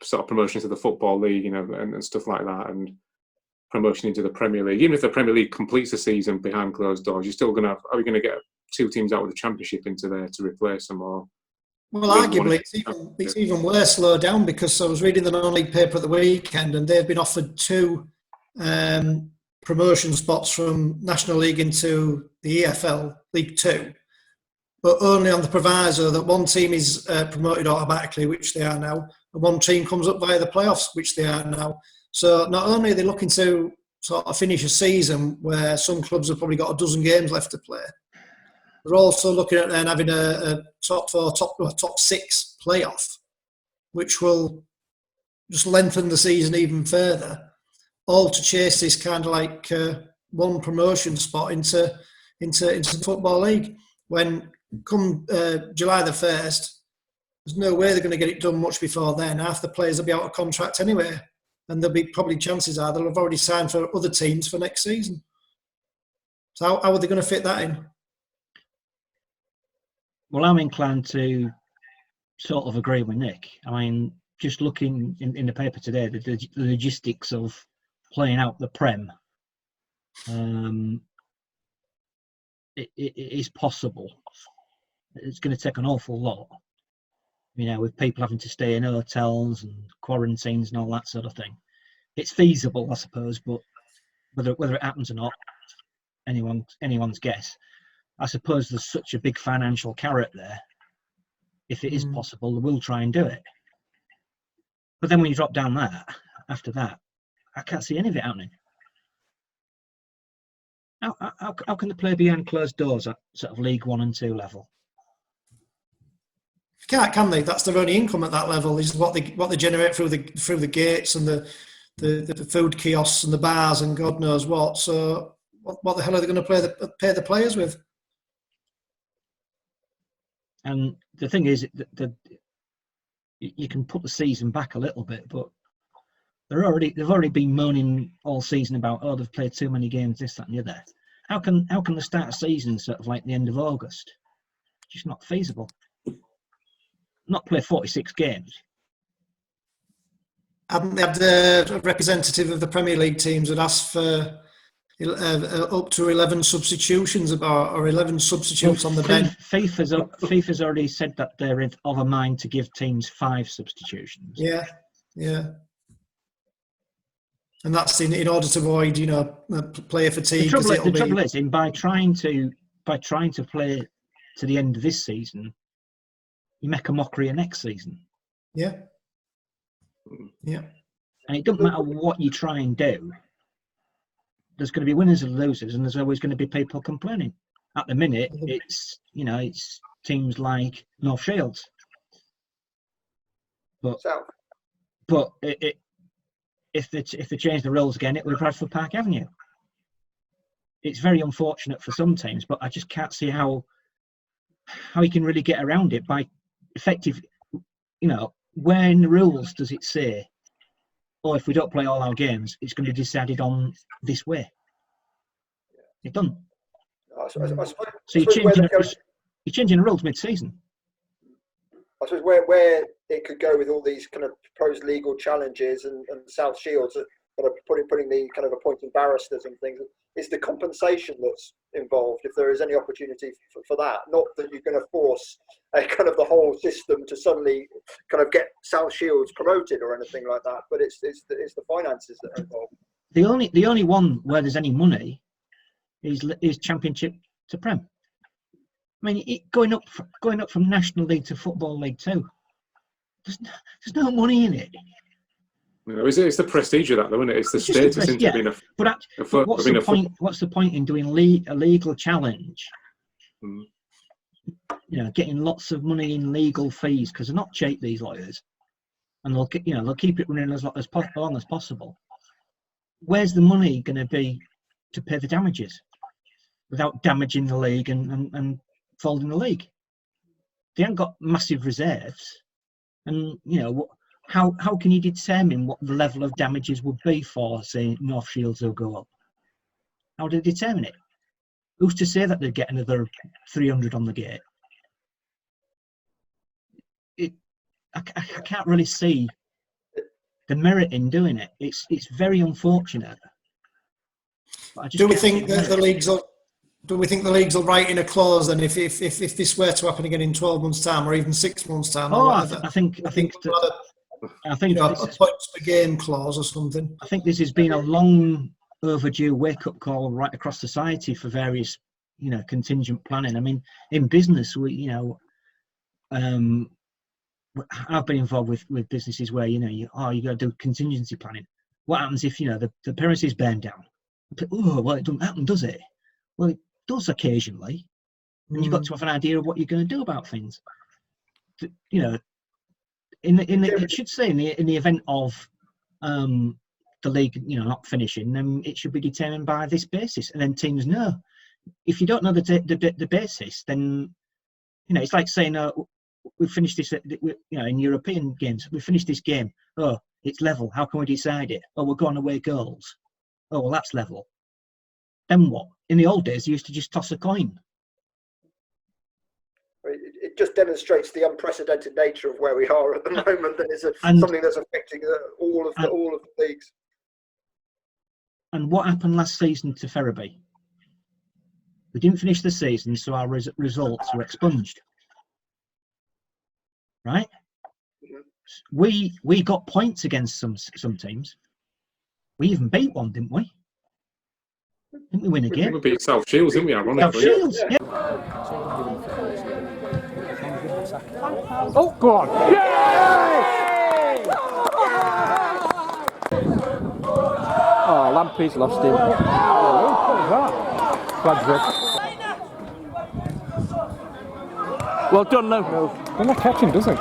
sort of promotions of the Football League, you know, and stuff like that, and promotion into the Premier League. Even if the Premier League completes the season behind closed doors, you're still are we going to get 2 teams out of the Championship into there to replace them? Or well, arguably, it's even worse low down, because I was reading the non-league paper at the weekend and they've been offered 2 promotion spots from National League into the EFL, League 2, but only on the proviso that one team is promoted automatically, which they are now, and one team comes up via the playoffs, which they are now. So not only are they looking to sort of finish a season where some clubs have probably got a dozen games left to play, they're also looking at then having a top 4, top 6 playoff, which will just lengthen the season even further, all to chase this kind of like one promotion spot into the Football League. When come July the 1st, there's no way they're going to get it done much before then. Half the players will be out of contract anyway. And there'll be probably chances are they'll have already signed for other teams for next season. So how are they going to fit that in? Well, I'm inclined to sort of agree with Nick. I mean, just looking in the paper today, the logistics of playing out the Prem, it is possible. It's going to take an awful lot, you know, with people having to stay in hotels and quarantines and all that sort of thing. It's feasible, I suppose, but whether it happens or not, anyone's guess. I suppose there's such a big financial carrot there. If it is possible, they will try and do it. But then when you drop down after that, I can't see any of it happening. How can the play behind closed doors at sort of League 1 and 2 level? Can they? That's their only income at that level, is what they generate through the gates and the food kiosks and the bars and God knows what. So what the hell are they going to pay the players with? And the thing is that you can put the season back a little bit, but they've already been moaning all season about, they've played too many games, this, that, and the other. How can they start a season sort of like the end of August? It's just not feasible. Not play 46 games. Hadn't they had the representative of the Premier League teams had asked for up to 11 substitutions or 11 substitutes on the bench? FIFA's already said that they're of a mind to give teams 5 substitutions. Yeah. And that's in order to avoid, player fatigue. The trouble is, by trying to play to the end of this season, you make a mockery of next season. Yeah. And it doesn't matter what you try and do. There's going to be winners and losers, and there's always going to be people complaining. At the minute, it's teams like North Shields. But if they change the rules again, it will be Bradford Park Avenue. it's very unfortunate for some teams, but I just can't see how he can really get around it by effective, where in the rules does it say, oh, if we don't play all our games, it's going to be decided on this way? It doesn't. So you're changing the rules mid-season. I suppose where it could go with all these kind of proposed legal challenges and South Shields, kind of putting the kind of appointing barristers and things, is the compensation that's involved, if there is any opportunity for that. Not that you're going to force kind of the whole system to suddenly kind of get South Shields promoted or anything like that, but it's the finances that are involved. The only one where there's any money is Championship to Prem. I mean, going up from National League to Football League 2, there's no money in it. It's the prestige of that, though, isn't it? It's the status into being a. But what's the point? What's the point in doing a legal challenge? Getting lots of money in legal fees, because they're not cheap, these lawyers, and they'll keep it running as long as possible. Where's the money going to be to pay the damages without damaging the league and folding the league? They haven't got massive reserves, and how can you determine what the level of damages would be for, say, North Shields will go up? How do they determine it? Who's to say that they'd get another 300 on the gate? I can't really see the merit in doing it. It's very unfortunate. Do we think that the leagues will write in a clause then if this were to happen again in 12 months' time or even 6 months' time? I think a points per game clause or something. I think this has been a long overdue wake-up call right across society for various, contingent planning. I mean, in business, I've been involved with businesses where you got to do contingency planning. What happens if the premises burn down? Oh, well, it doesn't happen, does it? Well, it does occasionally, and you've got to have an idea of what you're going to do about things. It should say in the event of the league, not finishing, then it should be determined by this basis, and then teams know. If you don't know the basis, then it's like saying, we finished this. In European games, we finished this game. Oh, it's level. How can we decide it? Oh, we're going away goals. Oh, well, that's level. Then what? In the old days, you used to just toss a coin. It just demonstrates the unprecedented nature of where we are at the moment. That is something that's affecting all of the leagues. And what happened last season to Ferriby? We didn't finish the season, so our results were expunged. Right? Mm-hmm. We got points against some teams. We even beat one, didn't we? Didn't we win a game? We beat South Shields, didn't we? Ironically. South Shields, yeah. Oh, go on! Yay! Oh, Lampy's lost him. What was that? Flags up. Well done, Lou. They're not catching, does it?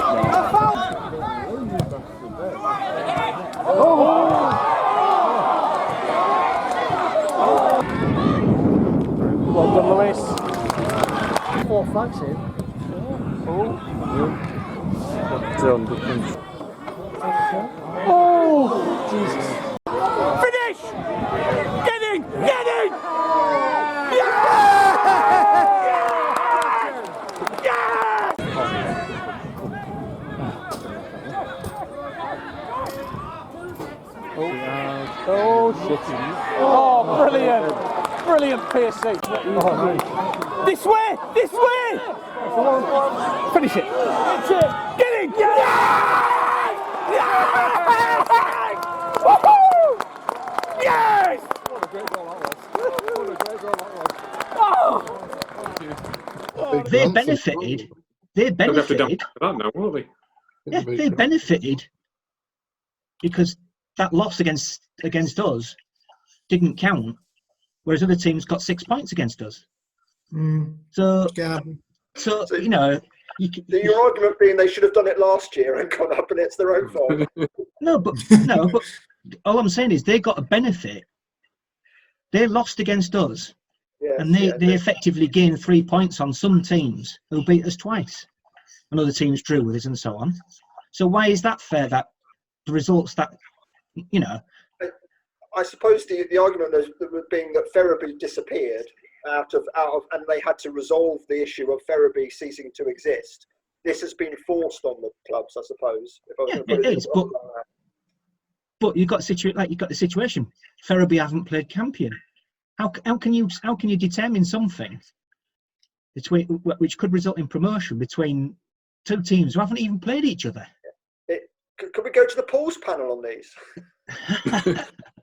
Oh! Well done, Lewis. 4 flags in. Oh, Jesus. Finish! Get in! Get in! Yeah! Yeah! Oh, shit. Oh, brilliant! Brilliant, Piercy. Oh, this way! This way! Finish it! Get in! Yes! Yes! Woohoo! Yes! What a great goal that was. Oh! They benefited. They benefited. That now, won't they? Yeah, they benefited because that loss against us didn't count, whereas other teams got 6 points against us. So your argument being they should have done it last year and gone up, and it's their own fault. No, but all I'm saying is they got a benefit. They lost against us, Yes, and they effectively gained 3 points on some teams who beat us twice, and other teams drew with us and so on. So why is that fair? That the results that I suppose the argument being that Ferriby disappeared out of, and they had to resolve the issue of Ferriby ceasing to exist. This has been forced on the clubs, I suppose. If I was going to put it is. But you've got the situation. Ferriby haven't played Campion. How can you determine something between which could result in promotion between two teams who haven't even played each other? Could we go to the pools panel on these?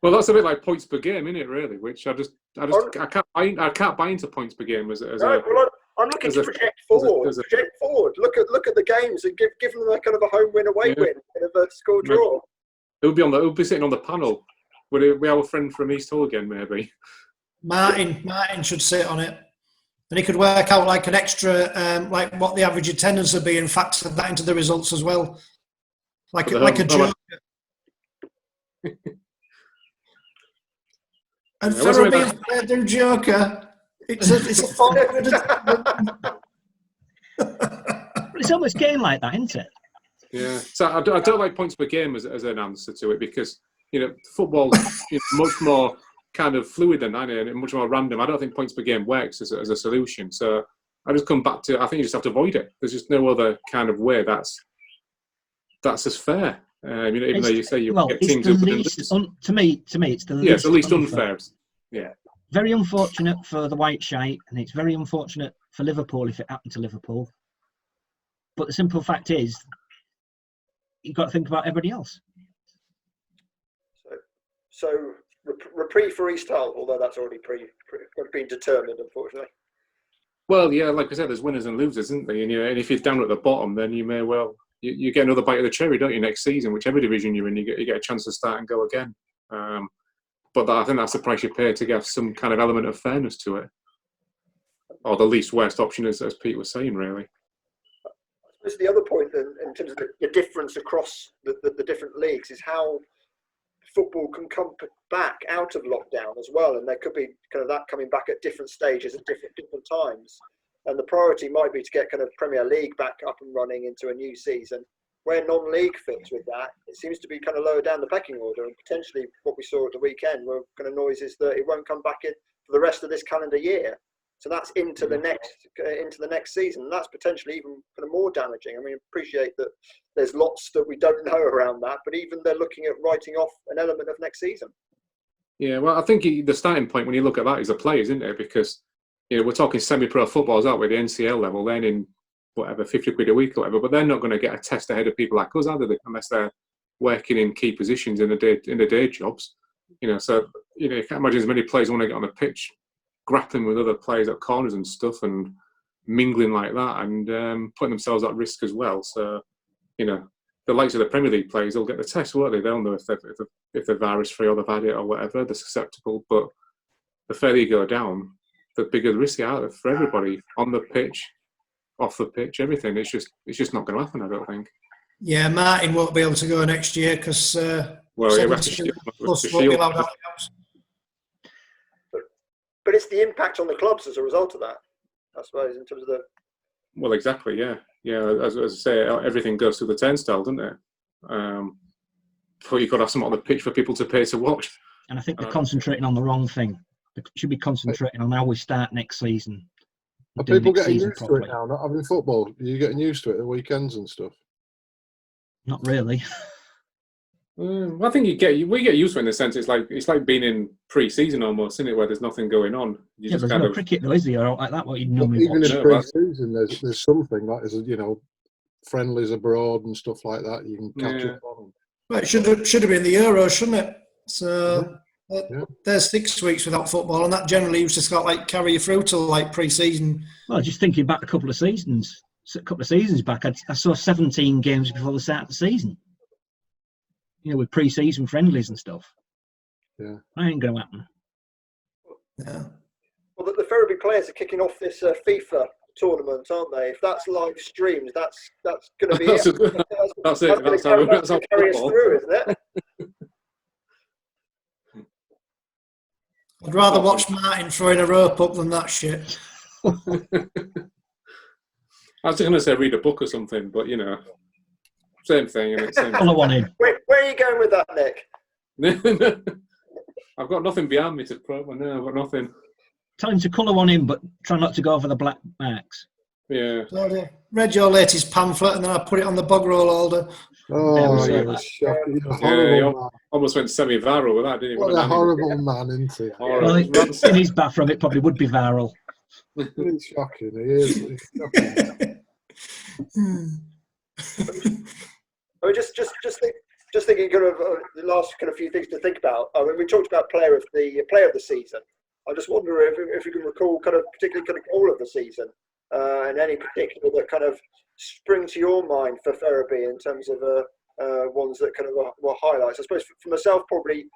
Well, that's a bit like points per game, isn't it? Really, which I can't buy into points per game as I'm looking to project forward. Look at the games and give them a kind of a home win, away win, and a score draw. Who'll be sitting on the panel? Would it be our friend from East Hull again, maybe? Martin should sit on it, and he could work out like an extra, like what the average attendance would be, and factor that into the results as well, like a joke. And Ferriby's played their Joker. It's a fun. It's almost game like that, isn't it? Yeah. So I don't like points per game as an answer to it, because football's much more kind of fluid than that, and much more random. I don't think points per game works as a solution. So I just come back to, I think you just have to avoid it. There's just no other kind of way that's as fair. Even though you say you get teams who to me, it's the it's the least unfair. Yeah. Very unfortunate for the White Shite, and it's very unfortunate for Liverpool if it happened to Liverpool. But the simple fact is, you've got to think about everybody else. So reprieve for East Hull, although that's already been determined, unfortunately. Well, yeah, like I said, there's winners and losers, isn't there? And if you're down at the bottom, then you may well you get another bite of the cherry, don't you? Next season, whichever division you're in, you get a chance to start and go again. But I think that's the price you pay to get some kind of element of fairness to it, or the least worst option, as Pete was saying, really. I suppose the other point, in terms of the difference across the different leagues, is how football can come back out of lockdown as well, and there could be kind of that coming back at different stages at different times. And the priority might be to get kind of Premier League back up and running into a new season. Where non-league fits with that, it seems to be kind of lower down the pecking order, and potentially what we saw at the weekend were kind of noises that it won't come back in for the rest of this calendar year. So that's into the next season, and that's potentially even kind of more damaging. I mean, appreciate that there's lots that we don't know around that, but even they're looking at writing off an element of next season. Yeah, well, I think the starting point when you look at that is the players, isn't it? Because we're talking semi-pro footballs, aren't we? The NCL level, then in whatever, 50 quid a week or whatever, but they're not going to get a test ahead of people like us, are they? Unless they're working in key positions in the day jobs. So you can't imagine as many players want to get on the pitch, grappling with other players at corners and stuff, and mingling like that, and putting themselves at risk as well. So the likes of the Premier League players will get the test, won't they? They'll know if they're virus free or they've had it or whatever. They're susceptible, but the further you go down, the bigger the risk are for everybody on the pitch, off the pitch, everything. It's just not going to happen, I don't think. Yeah, Martin won't be able to go next year because won't be allowed to have But it's the impact on the clubs as a result of that, I suppose, in terms of the. Well, exactly, yeah. As I say, everything goes through the turnstile, doesn't it? But you've got to have something on the pitch for people to pay to watch. And I think they're concentrating on the wrong thing. They should be concentrating on how we start next season. Are people getting used to it now? Not having football, are you getting used to it at weekends and stuff? Not really. I think we get used to it in the sense it's like being in pre-season almost, isn't it? Where there's nothing going on. There's no cricket though, is there? Or like that, what you'd normally even watch. In pre-season, there's something like friendlies abroad and stuff like that. You can catch up on. Well, it should have been the Euros, shouldn't it? So there's 6 weeks without football, and that generally used to start carry you through till pre-season. Well, just thinking back a couple of seasons back, I saw 17 games before the start of the season. With pre-season friendlies and stuff. Yeah, that ain't going to happen. Yeah. Well, the Ferriby players are kicking off this FIFA tournament, aren't they? If that's live streamed, that's going to be that's it. That's going to carry us through, isn't it? I'd rather watch Martin throwing a rope up than that shit. I was just going to say read a book or something, but same thing. And it's Colour one in. Where are you going with that, Nick? I've got nothing behind me to probe. No, I've got nothing. Tell him to colour one in, but try not to go over the black marks. Yeah. So I read your latest pamphlet and then I put it on the bug roll holder. Oh, Yeah, you're shocking. You're a Yeah, horrible man. almost went semi-viral with that, didn't you? What a horrible man, isn't he? Well, in his bathroom, it probably would be viral. He's shocking. He is. He's shocking. I mean, just thinking kind of the last kind of few things to think about. I mean, we talked about player of the season. I just wonder if you can recall kind of particularly kind of goal of the season and any particular that kind of spring to your mind for Ferriby in terms of ones that kind of were highlights. I suppose for myself, probably,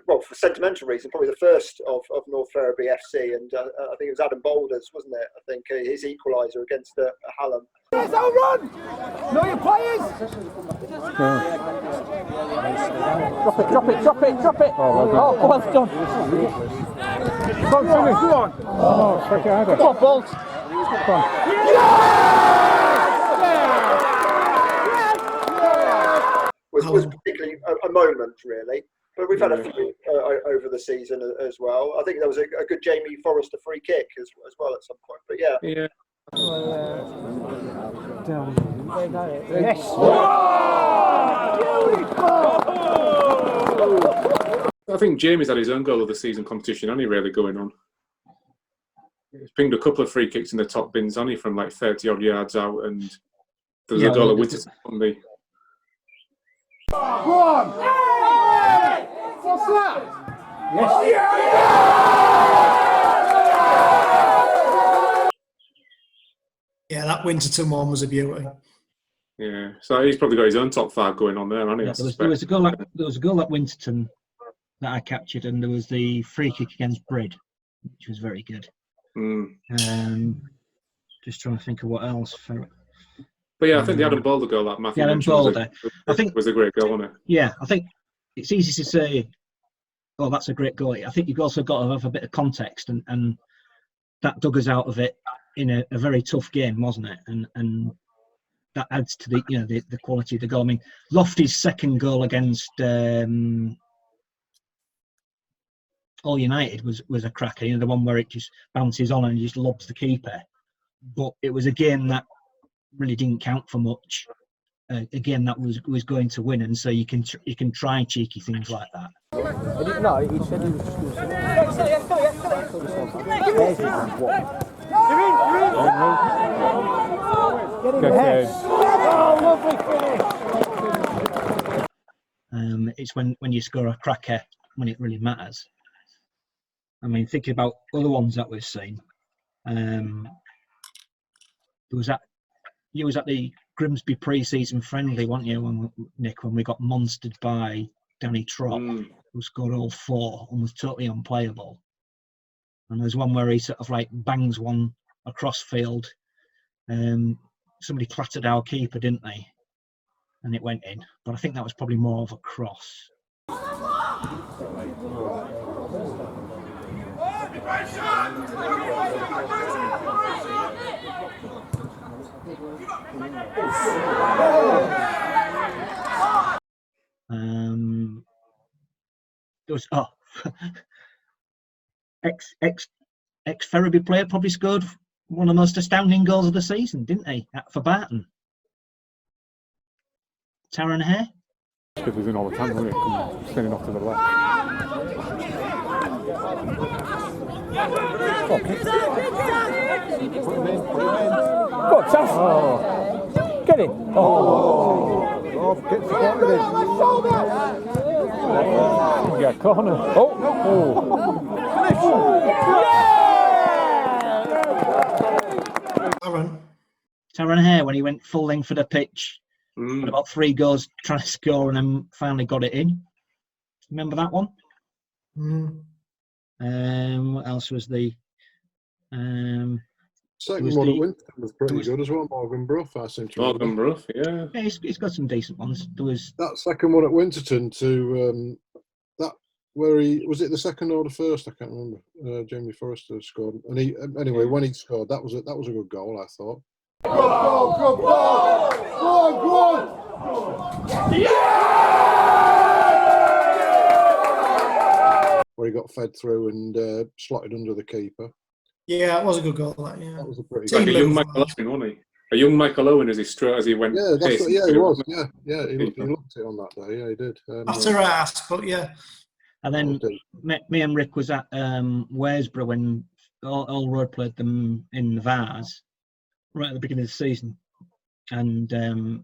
well, for sentimental reason, probably the first of North Ferriby FC, and I think it was Adam Boulders, wasn't it? I think his equaliser against Hallam. Yes, I'll run! Know your players! Drop it! Oh, well done! Go on, Jimmy, go on! Oh, check it out. Come on, Bolt! Come on. Was particularly a moment, really. But we've had a few over the season as well. I think there was a good Jamie Forrester free kick as well at some point. But yeah. Yes! I think Jamie's had his own goal of the season competition, only really going on. He's pinged a couple of free kicks in the top bins, only from like 30 odd yards out, and there was a goal at Winterton on the. Go on! What's that? Yes! Yeah, that Winterton one was a beauty. Yeah, so he's probably got his own top 5 going on there, hasn't he? Yeah, there was a goal at Winterton that I captured, and there was the free kick against Brid, which was very good. Just trying to think of what else. But yeah, I think the Adam Boulder goal that Matthew mentioned was a great goal, wasn't it? Yeah, I think it's easy to say, oh, that's a great goal. I think you've also got to have a bit of context, and that dug us out of it in a very tough game, wasn't it? And that adds to the quality of the goal. I mean, Lofty's second goal against All United was a cracker. The one where it just bounces on and just lobs the keeper. But it was a game that really didn't count for much. A game that was going to win, and so you can try cheeky things like that. No, he said he was just going to Get in the head. Oh, lovely finish. It's when you score a cracker when it really matters. I mean, thinking about other ones that we've seen, you was at the Grimsby pre-season friendly, weren't you, Nick, when we got monstered by Danny Trott, who scored all 4 and was totally unplayable. And there's one where he sort of like bangs one across field. Somebody clattered our keeper, didn't they? And it went in. But I think that was probably more of a cross. There was ex Ferriby player probably scored one of the most astounding goals of the season, didn't he? For Barton. Taron Hare. Because he's in all the time, wasn't he? Standing off to the left. Go on, Taff. Oh. Get in. Oh, get supported him. Yeah, corner. Taron Hare, when he went full length for the pitch, had about 3 goals trying to score, and then finally got it in. Remember that one? What else was the? Second one at Winterton was pretty good as well. Morgan Brough, I seem to remember. Morgan Brough, yeah. Yeah, he's got some decent ones. There was that second one at Winterton to that where he was it the second or the first? I can't remember. Jamie Forrester scored, and he anyway when he scored, that was a good goal. I thought. Good ball! Go on! Where he got fed through and slotted under the keeper. Yeah, it was a good goal. That, yeah. That was a pretty. Like good a young Michael Owen, wasn't he? A young Michael Owen as he went. Yeah, that's what, yeah, pacing he was. through. Yeah, he looked it on that day. Yeah, he did. After ass, but yeah. And then me and Rick was at Worsbrough when All Road played them in the Vars right at the beginning of the season, and it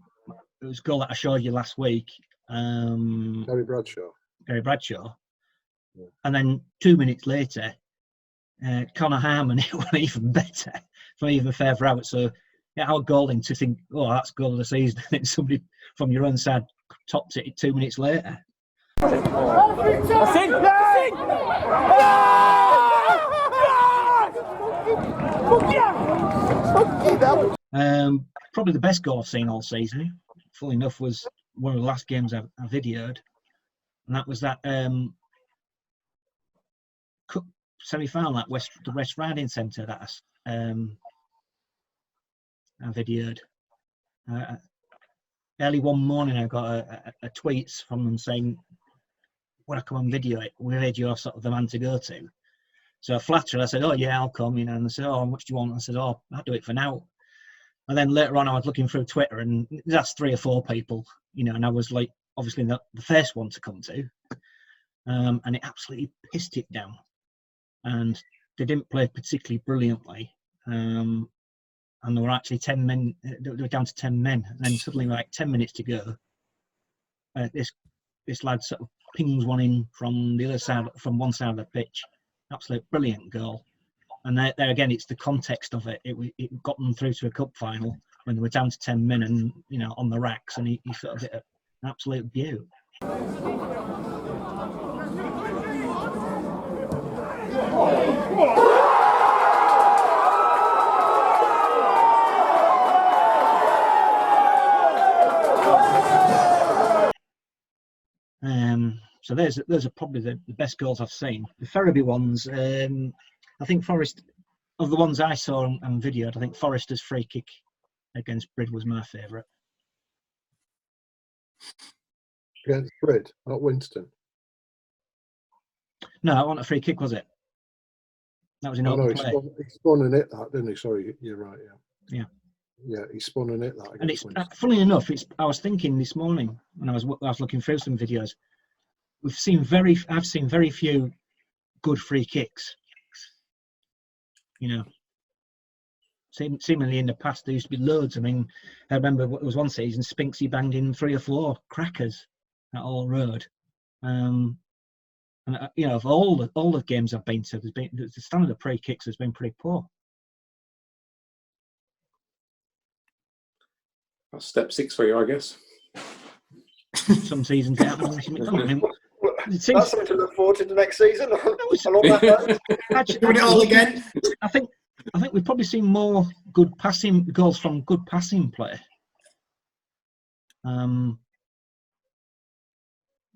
was a goal that I showed you last week. Gary Bradshaw. Yeah. And then 2 minutes later, Connor Harman, it went even better, for even further out. So yeah, our goaling to think, oh, that's goal of the season, and somebody from your own side topped it 2 minutes later. Probably the best goal I've seen all season, full enough, was one of the last games I videoed, and that was that cup semi-final at the West Riding Centre that I videoed. Early one morning, I got a tweets from them saying, "Would I come and video it? We heard you're sort of the man to go to." So I flattered. I said, "Oh yeah, I'll come." And they said, "Oh, how much do you want?" I said, "Oh, I'll do it for now." And then later on, I was looking through Twitter, and that's 3 or 4 people, and I was like, obviously the first one to come to, and it absolutely pissed it down. And they didn't play particularly brilliantly, and there were actually 10 men. They were down to 10 men, and then suddenly, like 10 minutes to go, this lad sort of pings one in from the other side, from one side of the pitch. Absolute brilliant goal. And there again, it's the context of it. It got them through to a cup final when they were down to 10 men and on the racks, and he sort of hit an absolute beaut. So those are probably the best goals I've seen. The Ferriby ones, I think Forrester, of the ones I saw and videoed, I think Forrester's free kick against Brid was my favourite. Against Brid, not Winterton. No, I want a free kick, was it? That was in open play. He spun and hit that, didn't he? Sorry, you're right, yeah. Yeah. Yeah, he spun and hit that. And it's funny enough. I was thinking this morning when I was looking through some videos. I've seen very few good free kicks. Seemingly in the past there used to be loads. I mean, I remember it was one season Spinksy banged in 3 or 4 crackers at All Road. And of all the games I've been to, the standard of free kicks has been pretty poor. That's step 6 for you, I guess. Some seasons it happens. That's something to look forward to the next season. Actually, doing it all again. I think we've probably seen more good passing goals from good passing play.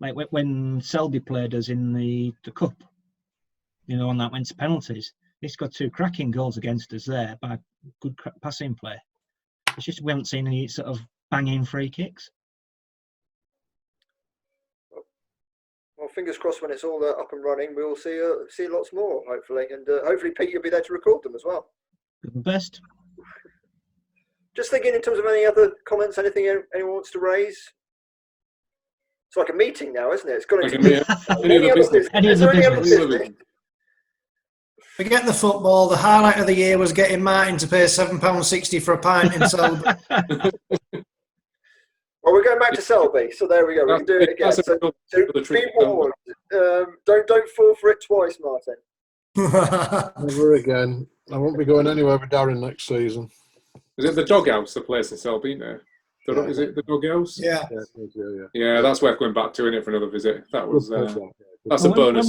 Like when Selby played us in the cup, on that went to penalties. He's got 2 cracking goals against us there by good passing play. It's just we haven't seen any sort of banging free kicks. Well, fingers crossed when it's all up and running, we'll see lots more, hopefully. And hopefully, Pete, you'll be there to record them as well. Best. Just thinking in terms of any other comments, anything anyone wants to raise? It's like a meeting now, isn't it? It's got to be any other business. Forget the football. The highlight of the year was getting Martin to pay £7.60 for a pint in Selby. Well, we're going back to Selby, so there we go. We can do it again. So be warned. Don't fall for it twice, Martin. Never again. I won't be going anywhere with Darren next season. Is it the Doghouse, the place in Selby there? Yeah. Is it the Doghouse? Yeah. Yeah, that's worth going back to, isn't it, for another visit? That was that's a bonus.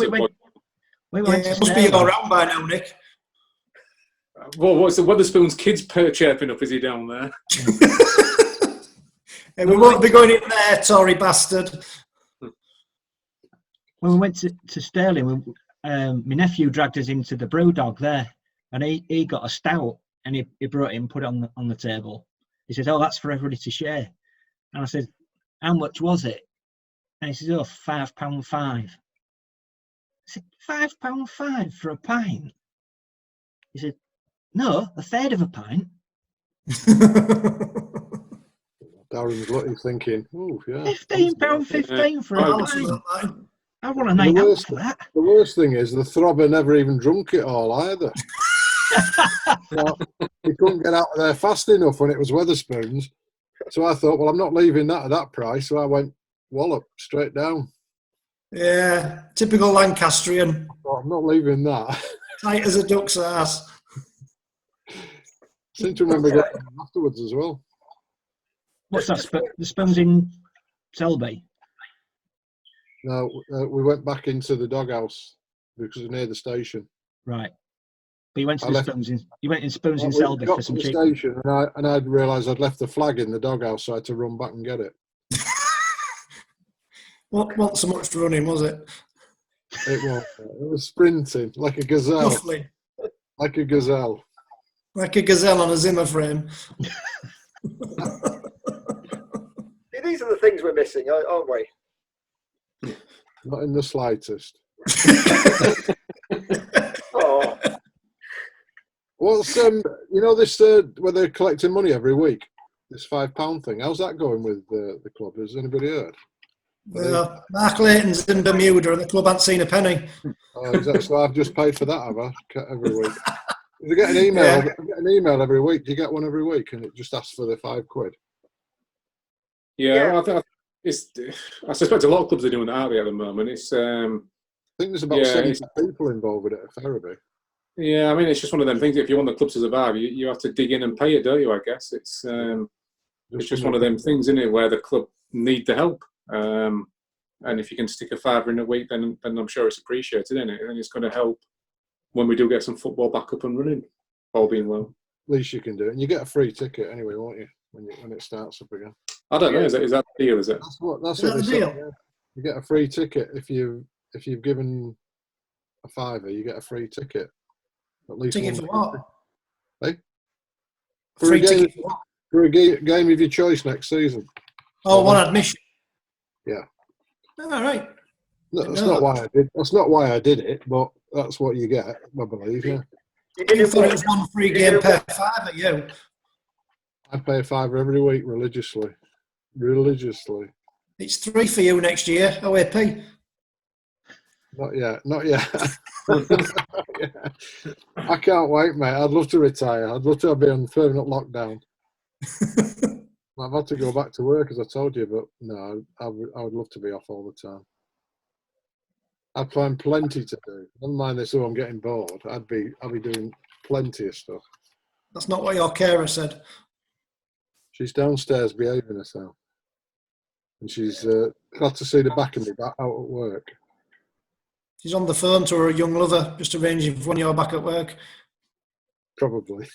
It must be all around by now, Nick. Well, what the Spoon's kids chirping up? Is he down there? We won't be going in there, Tory bastard. when we went to Stirling, my nephew dragged us into the Brewdog there, and he got a stout, and he brought it and put it on the table. He said, "Oh, that's for everybody to share." And I said, "How much was it?" And he said, "Oh, £5.5." I said, £5.5 for a pint? He said, "No, a third of a pint." Darren's looking, thinking, "Oh, yeah." £15.15 for a Alice was pint. at that. I want a night out for that. The worst thing is the throbber never even drunk it all either. He couldn't get out of there fast enough when it was Wetherspoons. So I thought, well, I'm not leaving that at that price. So I went wallop straight down. Yeah, typical Lancastrian. Well, I'm not leaving that. Tight as a duck's ass. Seem to remember getting them afterwards as well. What's that? The spoons in Selby? No, we went back into the doghouse because it's near the station. Right. But you went to the spoons in. You went in spoons in Selby for some chicken. Station, and I'd realised I'd left the flag in the doghouse, so I had to run back and get it. What so much running was it? It was sprinting like a gazelle. Roughly. Like a gazelle. Like a gazelle on a Zimmer frame. These are the things we're missing, aren't we? Not in the slightest. Oh. What's this where they're collecting money every week? This £5 thing. How's that going with the club? Has anybody heard? Mark Layton's in Bermuda and the club hasn't seen a penny. Oh, exactly. So I've just paid for that, have I? Every week. If you get an email, I get an email every week. Do you get one every week? And it just asks for the £5. Yeah. I suspect a lot of clubs are doing that, aren't they, at the moment? I think there's about 70 people involved with it at Ferriby. Yeah, I mean, it's just one of them things. If you want the club to survive, you have to dig in and pay it, don't you? I guess it's just one of them things, isn't it, where the club need the help. And if you can stick a £5 in a week, then I'm sure it's appreciated, isn't it? And it's going to help when we do get some football back up and running, all being well. At least you can do it, and you get a free ticket anyway, won't you? When it starts up again. I don't know. Is that the deal? Is it? That's what they say. Yeah. You get a free ticket if you've given a £5. You get a free ticket. At least ticket for what? Hey? Free ticket for what? For a game of your choice next season. Oh, one admission. Yeah. All right. No, that's not why I did. That's not why I did it, but that's what you get, I believe. Yeah. You thought it was one free game per £5, you? I pay a £5 every week religiously. It's 3 for you next year, OAP. Not yet. Not yet. I can't wait, mate. I'd love to retire. I'd love to be on permanent lockdown. I've had to go back to work, as I told you, but no, I would love to be off all the time. I'd find plenty to do. Never mind this, I'm getting bored. I'll be doing plenty of stuff. That's not what your carer said. She's downstairs behaving herself. And she's glad to see the back of me back out at work. She's on the phone to her young lover, just arranging for when you're back at work. Probably.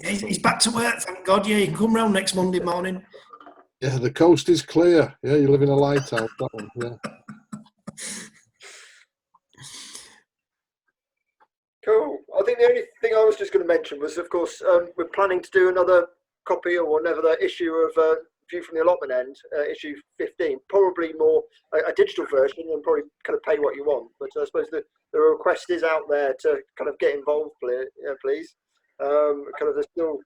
Yeah, he's back to work, thank God. Yeah, you can come round next Monday morning. Yeah, the coast is clear. Yeah, you live in a lighthouse, that one, yeah. Cool. I think the only thing I was just going to mention was, of course, we're planning to do another copy or another issue of View from the Allotment End, issue 15. Probably more a digital version and probably kind of pay what you want. But I suppose the request is out there to kind of get involved, please. Kind of there's still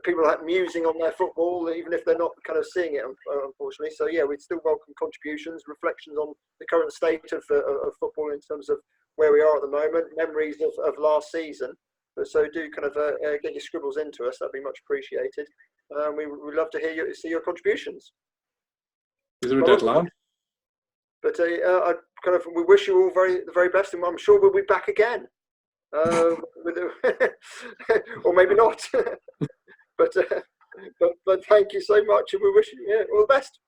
people like musing on their football, even if they're not kind of seeing it, unfortunately. So yeah, we'd still welcome contributions, reflections on the current state of football in terms of where we are at the moment, memories of last season. But so do kind of get your scribbles into us. That'd be much appreciated. We'd love to see your contributions. Is there a deadline? But we wish you all the very best, and I'm sure we'll be back again. Or maybe not. but thank you so much, and we wish you all the best.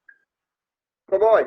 Bye bye.